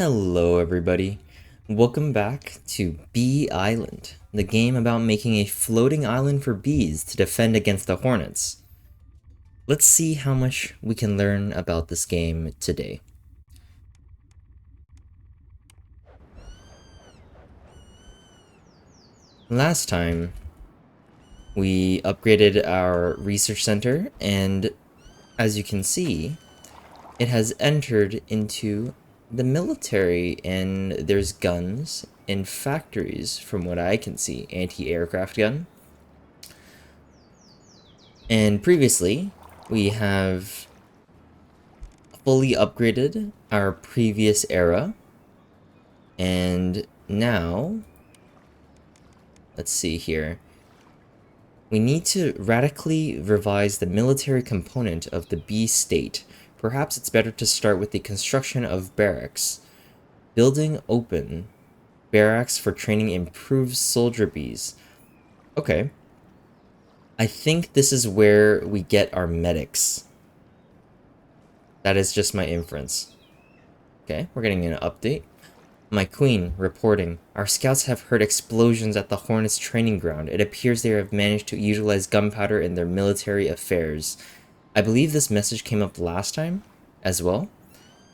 Hello everybody, welcome back to Bee Island, the game about making a floating island for bees to defend against the Hornets. Let's see how much we can learn about this game today. Last time, we upgraded our research center, and as you can see, it has entered into the military, and there's guns and factories from what I can see. Anti-aircraft gun. And previously, we have fully upgraded our previous era. And now, let's see here. We need to radically revise the military component of the bee state. Perhaps it's better to start with the construction of barracks. Building open. Barracks for training improved soldier bees. Okay. I think this is where we get our medics. That is just my inference. Okay, we're getting an update. My queen, reporting. Our scouts have heard explosions at the Hornets training ground. It appears they have managed to utilize gunpowder in their military affairs. I believe this message came up last time as well.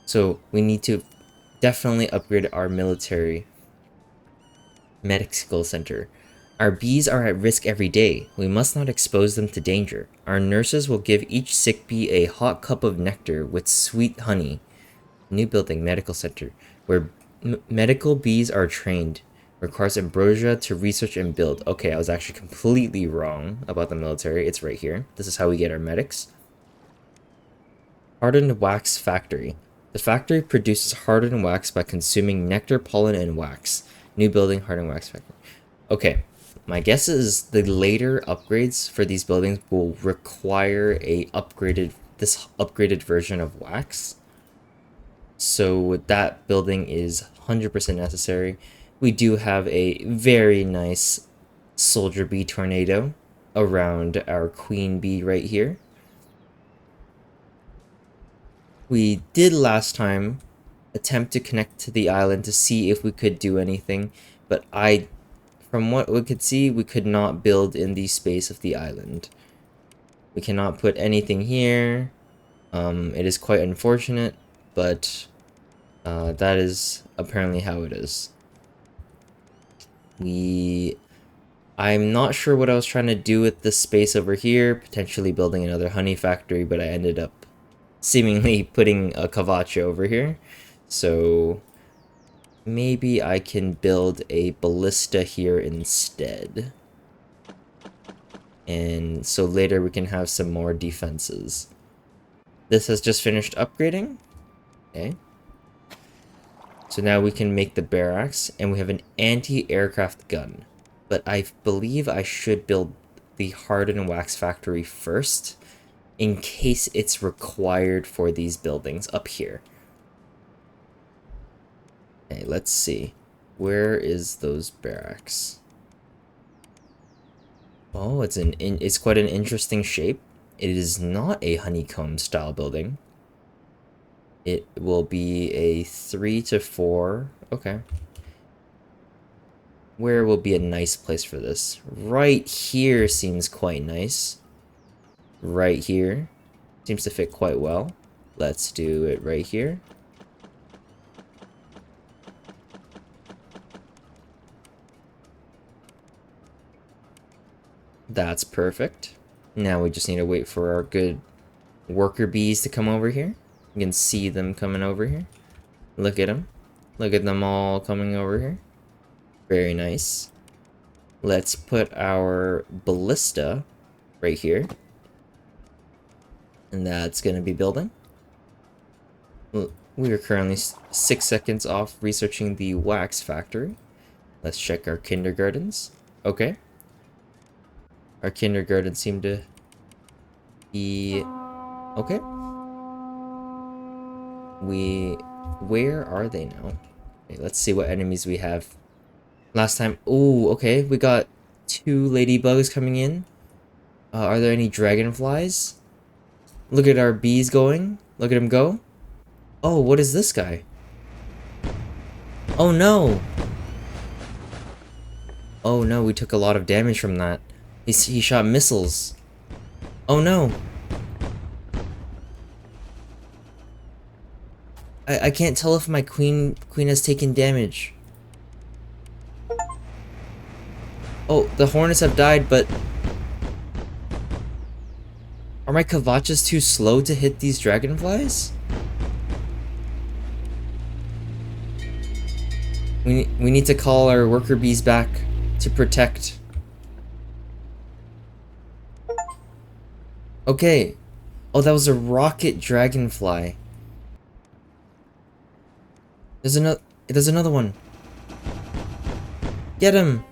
So we need to definitely upgrade our military medical center. Our bees are at risk every day. We must not expose them to danger. Our nurses will give each sick bee a hot cup of nectar with sweet honey. New building, medical center, where medical bees are trained. Requires ambrosia to research and build. Okay, I was actually completely wrong about the military. It's right here. This is how we get our medics. Hardened wax factory. The factory produces hardened wax by consuming nectar, pollen, and wax. New building, hardened wax factory. Okay, my guess is the later upgrades for these buildings will require this upgraded version of wax. So that building is 100% necessary. We do have a very nice soldier bee tornado around our queen bee right here. We did last time attempt to connect to the island to see if we could do anything, but from what we could see, we could not build in the space of the island. We cannot put anything here. It is quite unfortunate, but that is apparently how it is. I'm not sure what I was trying to do with this space over here, potentially building another honey factory, but I ended up seemingly putting a cavacho over here. So maybe I can build a ballista here instead. And so later we can have some more defenses. This has just finished upgrading. Okay. So now we can make the barracks, and we have an anti-aircraft gun. But I believe I should build the hardened wax factory first, in case it's required for these buildings up here. Okay, let's see. Where is those barracks? Oh, it's quite an interesting shape. It is not a honeycomb style building. It will be a 3 to 4. Okay. Where will be a nice place for this? Right here seems quite nice. Right here seems to fit quite well. Let's do it right here. That's perfect. Now we just need to wait for our good worker bees to come over here. You can see them coming over here. Look at them. Look at them all coming over here. Very nice. Let's put our ballista right here. And that's going to be building. We are currently 6 seconds off researching the wax factory. Let's check our kindergartens. Okay. Our kindergartens seem to be okay. Where are they now? Okay, let's see what enemies we have. Last time, oh, okay, we got 2 ladybugs coming in. Are there any dragonflies? Look at our bees going. Look at them go. Oh, what is this guy? Oh no! Oh no, we took a lot of damage from that. He shot missiles. Oh no! I can't tell if my queen has taken damage. Oh, the Hornets have died, but... Are my Kavachas too slow to hit these dragonflies? We need to call our worker bees back to protect. Okay. Oh, that was a rocket dragonfly. There's another one. Get him!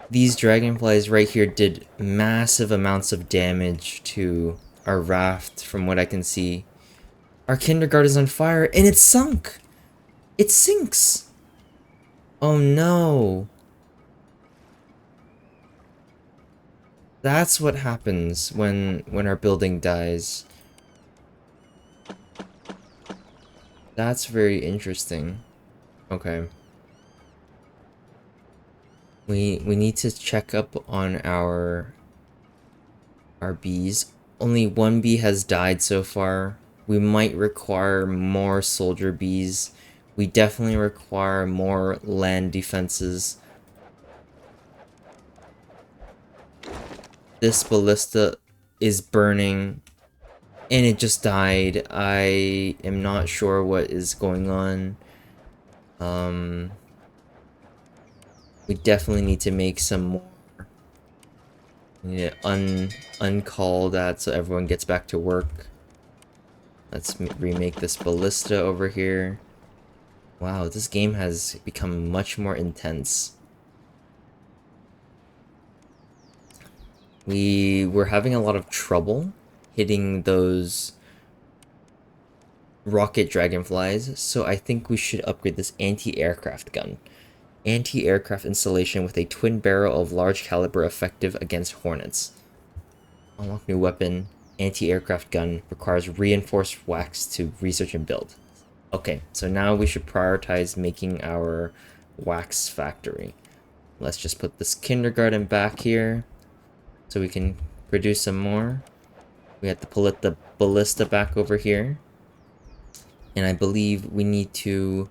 These dragonflies right here did massive amounts of damage to our raft from what I can see. Our kindergarten is on fire and it sunk! It sinks! Oh no! That's what happens when our building dies. That's very interesting. Okay. We need to check up on our bees. Only one bee has died so far. We might require more soldier bees. We definitely require more land defenses. This ballista is burning and it just died. I am not sure what is going on. We definitely need to make some more. We need to uncall that so everyone gets back to work. Let's remake this ballista over here. Wow, this game has become much more intense. We were having a lot of trouble hitting those rocket dragonflies, so I think we should upgrade this anti-aircraft gun. Anti-aircraft installation with a twin barrel of large caliber effective against Hornets. Unlock new weapon. Anti-aircraft gun requires reinforced wax to research and build. Okay, so now we should prioritize making our wax factory. Let's just put this kindergarten back here so we can produce some more. We have to pull the ballista back over here. And I believe we need to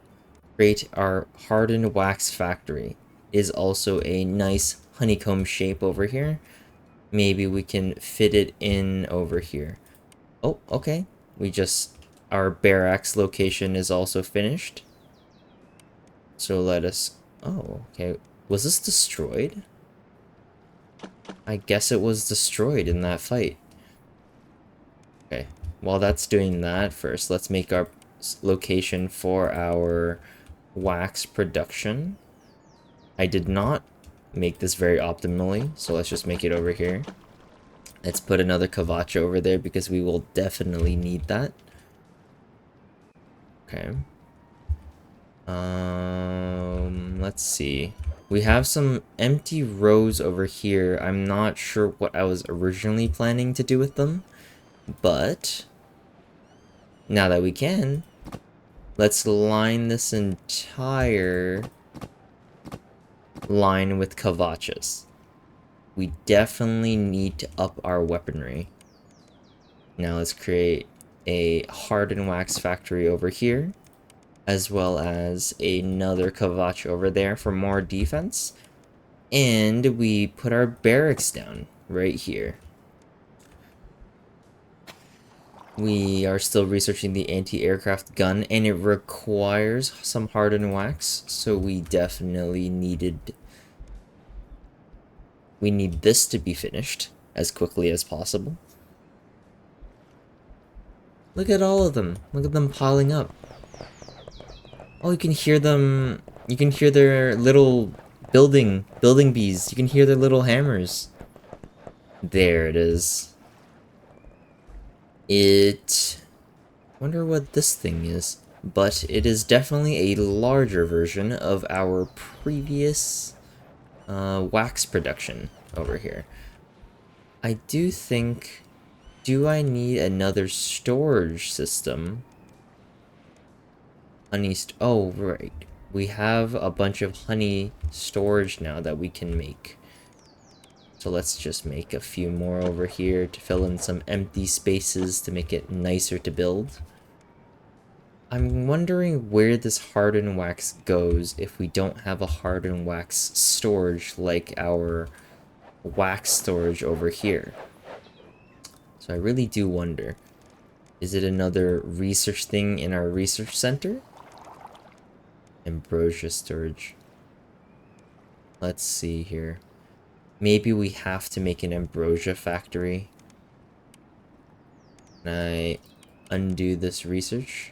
create our hardened wax factory. Is also a nice honeycomb shape over here. Maybe we can fit it in over here. Oh, okay. Our barracks location is also finished. So let us... Oh, okay. Was this destroyed? I guess it was destroyed in that fight. Okay. While that's doing that, first let's make our location for our wax production. I did not make this very optimally, so let's just make it over here. Let's put another Kavacha over there because we will definitely need that. Okay. Let's see. We have some empty rows over here. I'm not sure what I was originally planning to do with them, but now that we can, let's line this entire line with Kavachas. We definitely need to up our weaponry. Now let's create a hardened wax factory over here, as well as another Kavacha over there for more defense. And we put our barracks down right here. We are still researching the anti-aircraft gun, and it requires some hardened wax, so we definitely need this to be finished as quickly as possible. Look at all of them. Look at them piling up. Oh, you can hear them. You can hear their little building bees. You can hear their little hammers. There it is. Wonder what this thing is. But it is definitely a larger version of our previous wax production over here. I do think... Do I need another storage system? Oh, right. We have a bunch of honey storage now that we can make. So let's just make a few more over here to fill in some empty spaces to make it nicer to build. I'm wondering where this hardened wax goes if we don't have a hardened wax storage like our wax storage over here. So I really do wonder. Is it another research thing in our research center? Ambrosia storage. Let's see here. Maybe we have to make an ambrosia factory. Can I undo this research?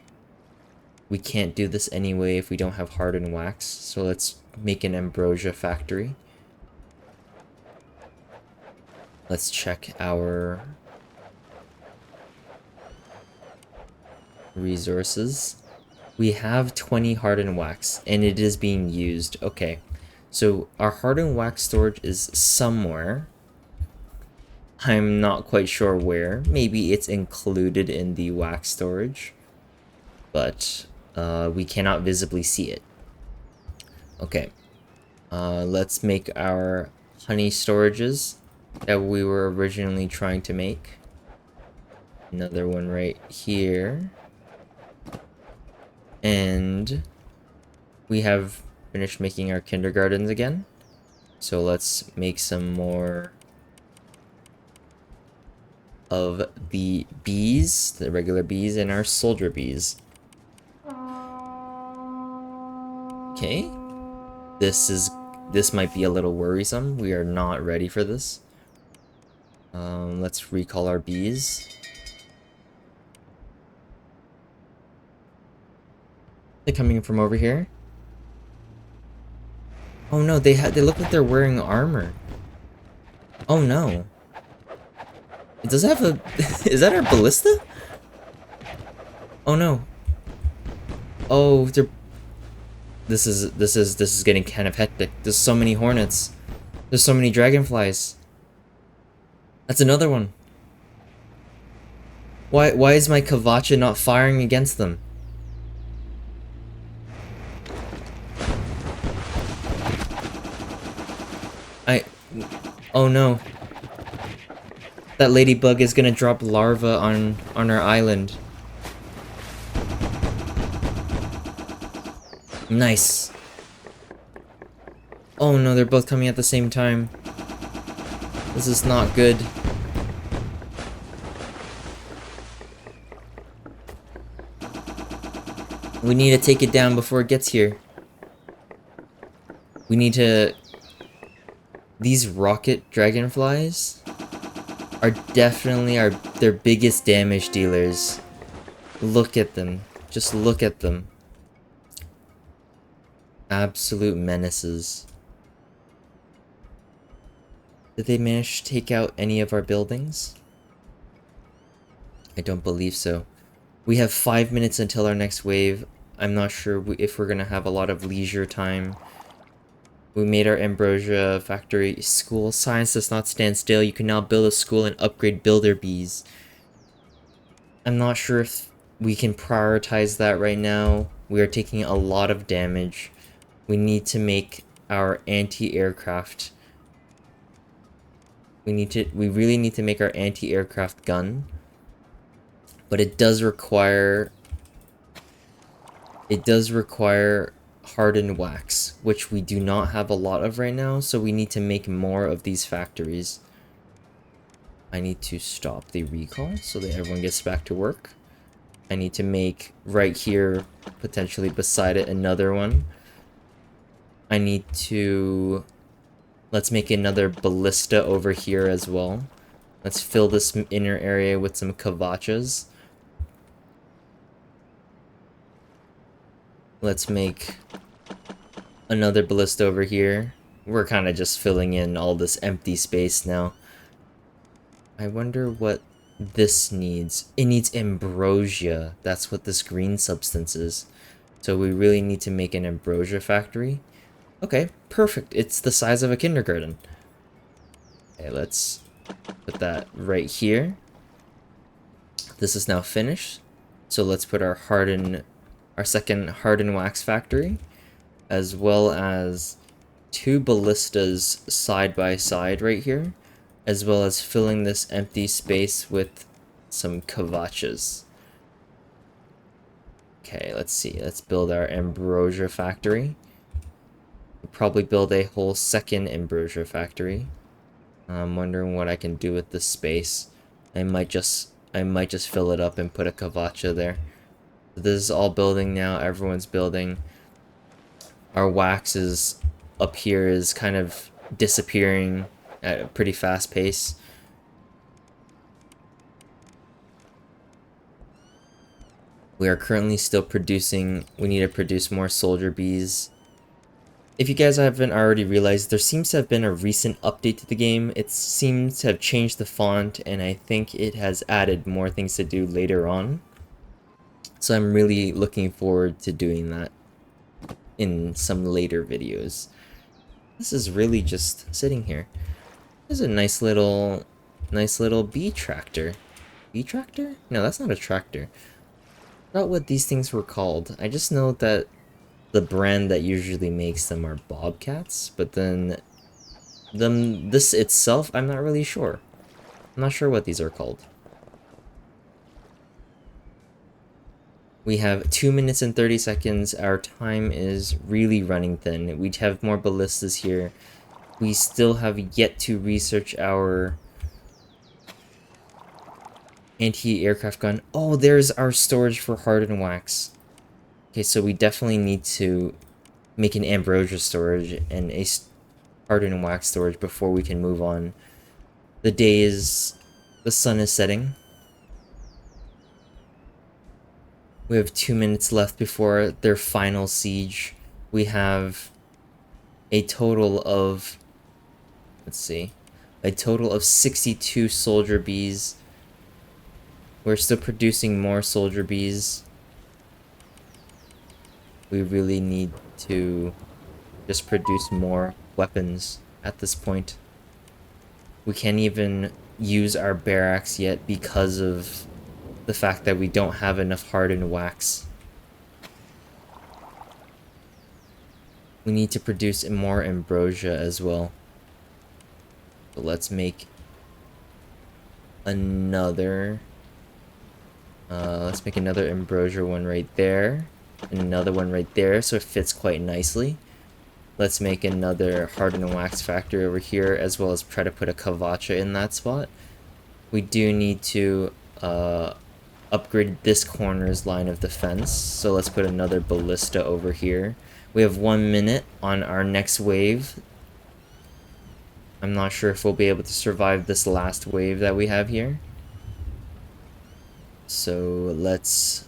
We can't do this anyway if we don't have hardened wax, so let's make an ambrosia factory. Let's check our resources. We have 20 hardened wax, and it is being used. Okay, so our hardened wax storage is somewhere. I'm not quite sure where. Maybe it's included in the wax storage, but we cannot visibly see it. Okay, let's make our honey storages that we were originally trying to make. Another one right here. And we have finished making our kindergartens again. So let's make some more of the bees, the regular bees, and our soldier bees. Okay. This might be a little worrisome. We are not ready for this. Let's recall our bees. They're coming from over here. Oh no, they look like they're wearing armor. Oh no. It does have a is that our ballista? Oh no. Oh, this is getting kind of hectic. There's so many hornets. There's so many dragonflies. That's another one. Why is my Kavacha not firing against them? Oh no. That ladybug is gonna drop larvae on our island. Nice. Oh no, they're both coming at the same time. This is not good. We need to take it down before it gets here. We need to... These rocket dragonflies are definitely their biggest damage dealers. Look at them. Just look at them. Absolute menaces. Did they manage to take out any of our buildings? I don't believe so. We have 5 minutes until our next wave. I'm not sure if we're gonna have a lot of leisure time. We made our ambrosia factory. School science does not stand still. You can now build a school and upgrade builder bees. I'm not sure if we can prioritize that right now. We are taking a lot of damage. We need to make our anti-aircraft. We really need to make our anti-aircraft gun. But it does require hardened wax, which we do not have a lot of right now, so we need to make more of these factories. I need to stop the recall so that everyone gets back to work. I need to make right here, potentially beside it, another one. I need to... Let's make another ballista over here as well. Let's fill this inner area with some kavachas. Let's make another ballista over here. We're kind of just filling in all this empty space now. I wonder what this needs. It needs ambrosia. That's what this green substance is. So we really need to make an ambrosia factory. Okay, perfect. It's the size of a kindergarten. Okay, let's put that right here. This is now finished. So let's put our hardened our second hardened wax factory, as well as 2 ballistas side by side right here, as well as filling this empty space with some kavachas. Okay, let's see. Let's build our ambrosia factory. We'll probably build a whole second ambrosia factory. I'm wondering what I can do with this space. I might just fill it up and put a kavacha there. This is all building now. Everyone's building. Our wax is up here is kind of disappearing at a pretty fast pace. We are currently still producing. We need to produce more soldier bees. If you guys haven't already realized, there seems to have been a recent update to the game. It seems to have changed the font, and I think it has added more things to do later on. So I'm really looking forward to doing that in some later videos. This is really just sitting here. There's a nice little bee tractor. Bee tractor? No, that's not a tractor. I forgot what these things were called. I just know that the brand that usually makes them are Bobcats, but then this itself, I'm not really sure. I'm not sure what these are called. We have 2 minutes and 30 seconds. Our time is really running thin. We have more ballistas here. We still have yet to research our anti-aircraft gun. Oh, there's our storage for hardened wax. Okay, so we definitely need to make an ambrosia storage and a hardened wax storage before we can move on. The sun is setting. We have 2 minutes left before their final siege. We have a total of, let's see, a total of 62 soldier bees. We're still producing more soldier bees. We really need to just produce more weapons at this point. We can't even use our barracks yet because of the fact that we don't have enough hardened wax. We need to produce more ambrosia as well. So let's make another ambrosia one right there, and another one right there, so it fits quite nicely. Let's make another hardened wax factory over here, as well as try to put a kavacha in that spot. We do need to upgrade this corner's line of defense, so let's put another ballista over here. We have 1 minute on our next wave. I'm not sure if we'll be able to survive this last wave that we have here. So let's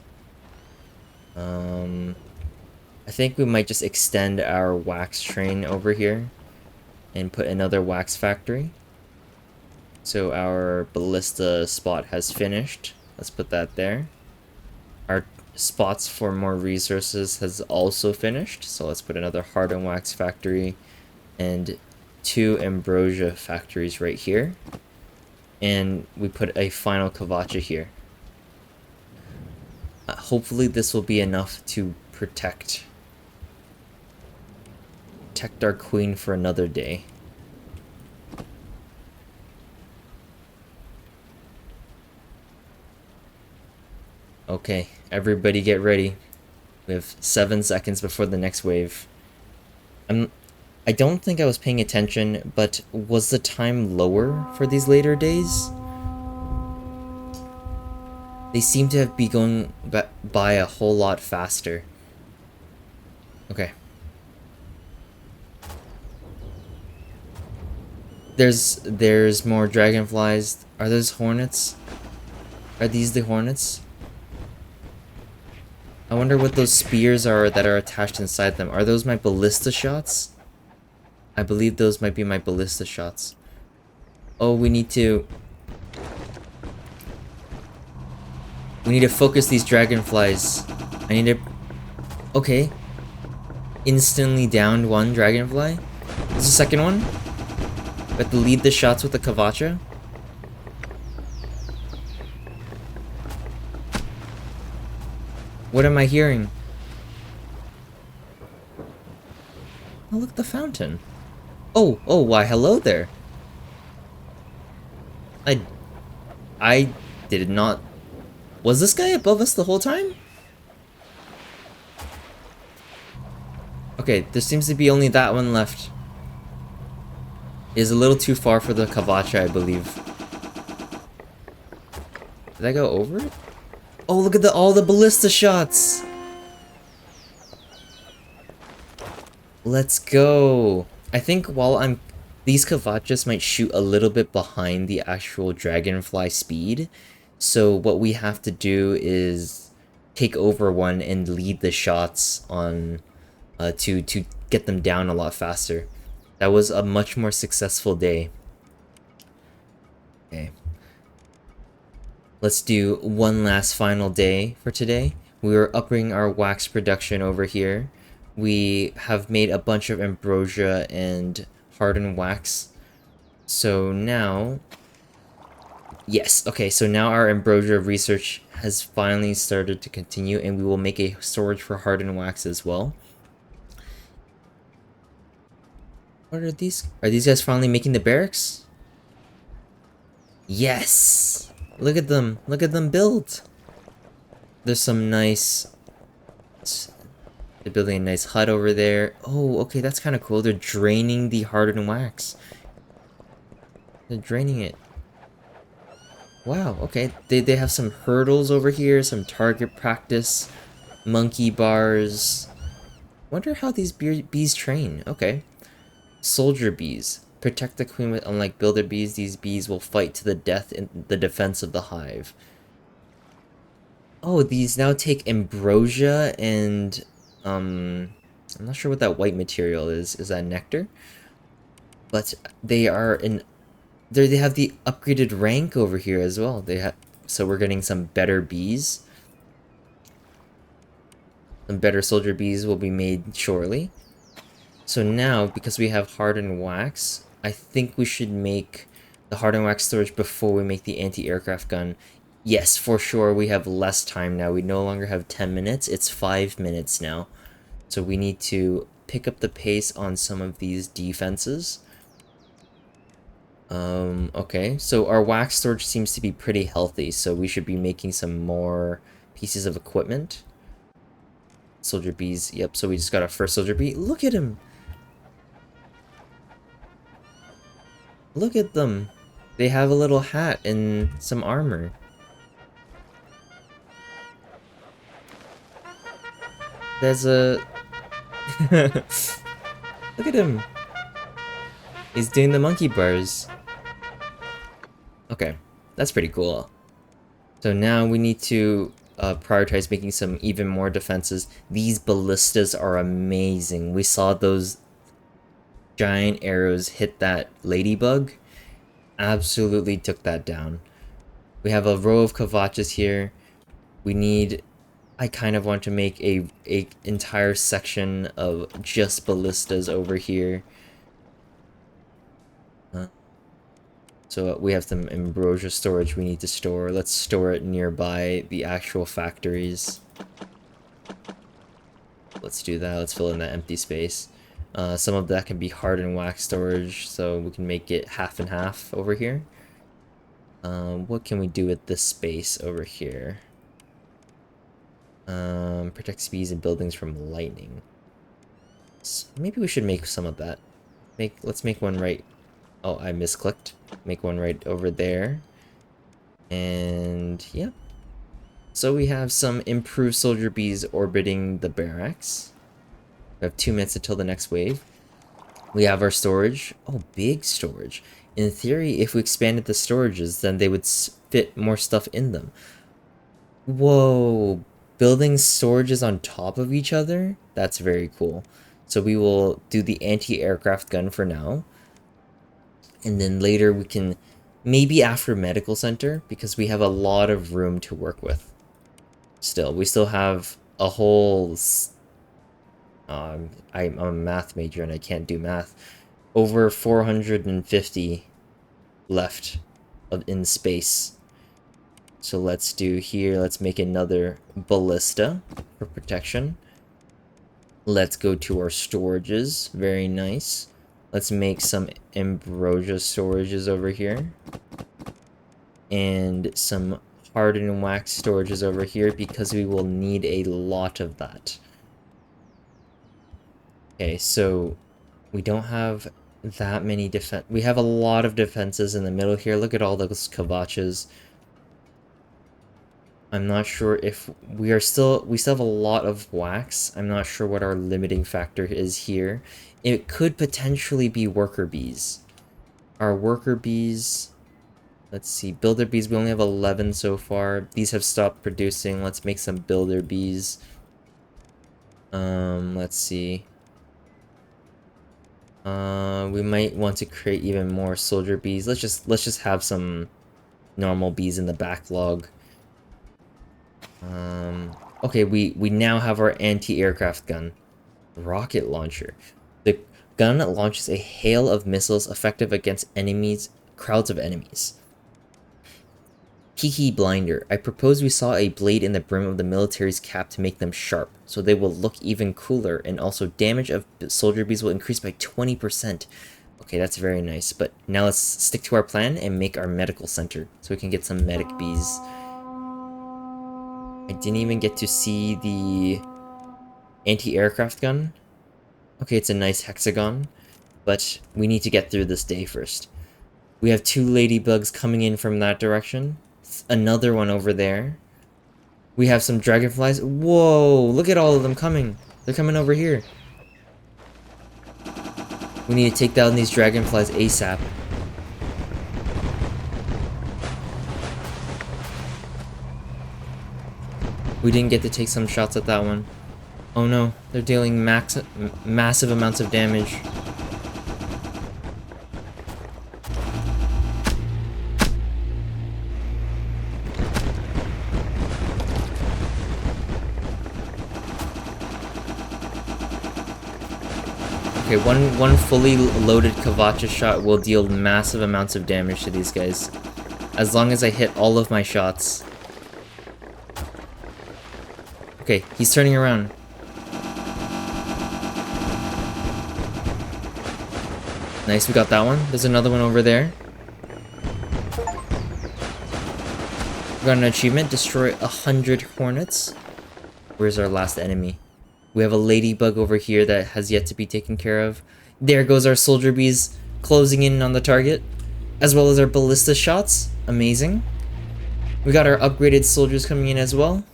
I think we might just extend our wax train over here and put another wax factory. So our ballista spot has finished. Let's put that there. Our spots for more resources has also finished. So let's put another hardened wax factory and 2 ambrosia factories right here. And we put a final kavacha here. Hopefully this will be enough to protect our queen for another day. Okay, everybody get ready. We have 7 seconds before the next wave. I don't think I was paying attention, but was the time lower for these later days? They seem to have been going by a whole lot faster. Okay. There's more dragonflies. Are those hornets? Are these the hornets? I wonder what those spears are that are attached inside them. Are those my ballista shots? I believe those might be my ballista shots. Oh, we need to focus these dragonflies. I need to... Okay. Instantly downed 1 dragonfly. There's a second one. We have to lead the shots with the kavacha. What am I hearing? Oh, look, the fountain. Oh, why, hello there. I I did not... Was this guy above us the whole time? Okay, there seems to be only that one left. It is a little too far for the Kavacha, I believe. Did I go over it? Oh, look at all the ballista shots! Let's go! I think while I'm... These Kavachas might shoot a little bit behind the actual Dragonfly speed. So what we have to do is take over one and lead the shots on... to get them down a lot faster. That was a much more successful day. Okay. Let's do one last final day for today. We are upping our wax production over here. We have made a bunch of ambrosia and hardened wax. So now... Yes, okay, so now our ambrosia research has finally started to continue, and we will make a storage for hardened wax as well. What are these? Are these guys finally making the barracks? Yes! Look at them. Look at them build. There's some nice... They're building a nice hut over there. Oh, okay, that's kind of cool. They're draining the hardened wax. They're draining it. Wow, okay. They have some hurdles over here, some target practice, monkey bars. Wonder how these bees train. Okay. Soldier bees. Protect the queen with... Unlike builder bees, these bees will fight to the death in the defense of the hive. Oh, these now take ambrosia and... I'm not sure what that white material is. Is that nectar? But they are in... They have the upgraded rank over here as well. So we're getting some better bees. Some better soldier bees will be made shortly. So now, because we have hardened wax, I think we should make the hardened wax storage before we make the anti-aircraft gun. Yes, for sure, we have less time now. We no longer have 10 minutes, it's 5 minutes now. So we need to pick up the pace on some of these defenses. Okay, so our wax storage seems to be pretty healthy, so we should be making some more pieces of equipment. Soldier bees, yep, so we just got our first soldier bee. Look at him! Look at them! They have a little hat and some armor. There's a... Look at him! He's doing the monkey bars. Okay, that's pretty cool. So now we need to prioritize making some even more defenses. These ballistas are amazing. We saw those giant arrows hit that ladybug. Absolutely took that down. We have a row of Kavachas here. We need... I kind of want to make a entire section of just ballistas over here. So we have some ambrosia storage we need to store. Let's store it nearby the actual factories. Let's do that. Let's fill in that empty space. Some of that can be hardened wax storage, so we can make it half and half over here. What can we do with this space over here? Protects bees and buildings from lightning. So maybe we should make some of that. Let's make one right... Oh, I misclicked. Make one right over there. And yeah. So we have some improved soldier bees orbiting the barracks. We have 2 minutes until the next wave. We have our storage. Oh, big storage. In theory, if we expanded the storages, then they would fit more stuff in them. Whoa. Building storages on top of each other? That's very cool. So we will do the anti-aircraft gun for now. And then later we can, maybe after medical center, because we have a lot of room to work with. We still have a whole... I'm a math major and I can't do math. Over 450 left in space. So let's do here, let's make another ballista for protection. Let's go to our storages. Very nice. Let's make some ambrosia storages over here. And some hardened wax storages over here because we will need a lot of that. Okay, so we don't have that many defense. We have a lot of defenses in the middle here. Look at all those kavaches. I'm not sure if we still have a lot of wax. I'm not sure what our limiting factor is here. It could potentially be worker bees. Our worker bees, let's see, builder bees, we only have 11 so far. These have stopped producing. Let's make some builder bees. Let's see. We might want to create even more soldier bees. Let's just have some normal bees in the backlog. Okay, we now have our anti-aircraft gun. Rocket launcher. The gun launches a hail of missiles effective against enemies, crowds of enemies. Peaky blinder. I propose we saw a blade in the brim of the military's cap to make them sharp, so they will look even cooler, and also damage of soldier bees will increase by 20%. Okay, that's very nice, but now let's stick to our plan and make our medical center, so we can get some medic bees. I didn't even get to see the anti-aircraft gun. Okay, it's a nice hexagon, but we need to get through this day first. We have 2 ladybugs coming in from that direction. Another one over there. We have some dragonflies. Whoa, look at all of them coming. They're coming over here. We need to take down these dragonflies ASAP. We didn't get to take some shots at that one. Oh no, they're dealing massive amounts of damage. Okay, one fully loaded Kavacha shot will deal massive amounts of damage to these guys. As long as I hit all of my shots. Okay, he's turning around. Nice, we got that one. There's another one over there. We got an achievement, destroy 100 Hornets. Where's our last enemy? We have a ladybug over here that has yet to be taken care of. There goes our soldier bees closing in on the target, as well as our ballista shots. Amazing. We got our upgraded soldiers coming in as well.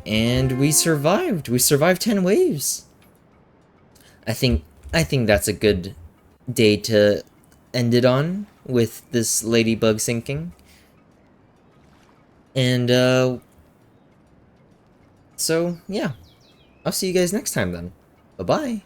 And we survived. We survived 10 waves. I think that's a good day to end it on with this ladybug sinking. And so yeah. I'll see you guys next time then. Bye-bye.